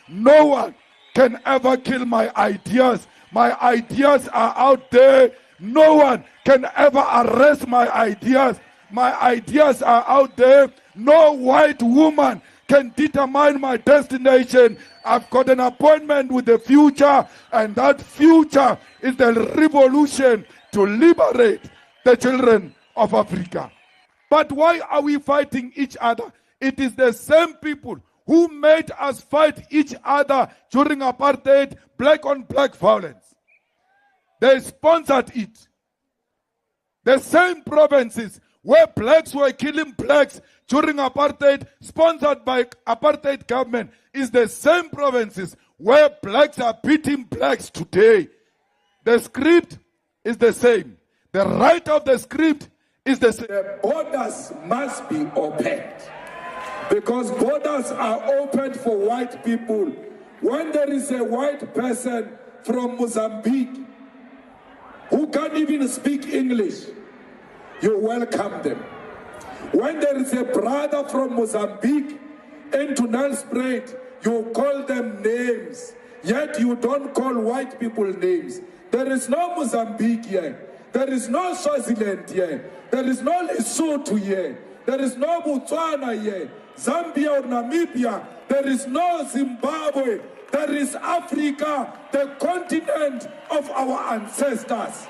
No one can ever kill my ideas. My ideas are out there. No one can ever arrest my ideas. My ideas are out there. No white woman can determine my destination. I've got an appointment with the future, and that future is the revolution to liberate the children of Africa. But why are we fighting each other? It is the same people who made us fight each other during apartheid, black on black violence. They sponsored it. The same provinces where blacks were killing blacks during apartheid, sponsored by apartheid government, is the same provinces where blacks are beating blacks today. The script is the same. The right of the script is the same. The borders must be opened, because borders are opened for white people. When there is a white person from Mozambique who can't even speak English, you welcome them. When there is a brother from Mozambique into Nelspruit, you call them names, yet you don't call white people names. There is no Mozambique here. There is no Swaziland here. There is no Lesotho here. There is no Botswana here. Zambia or Namibia. There is no Zimbabwe. There is Africa, the continent of our ancestors.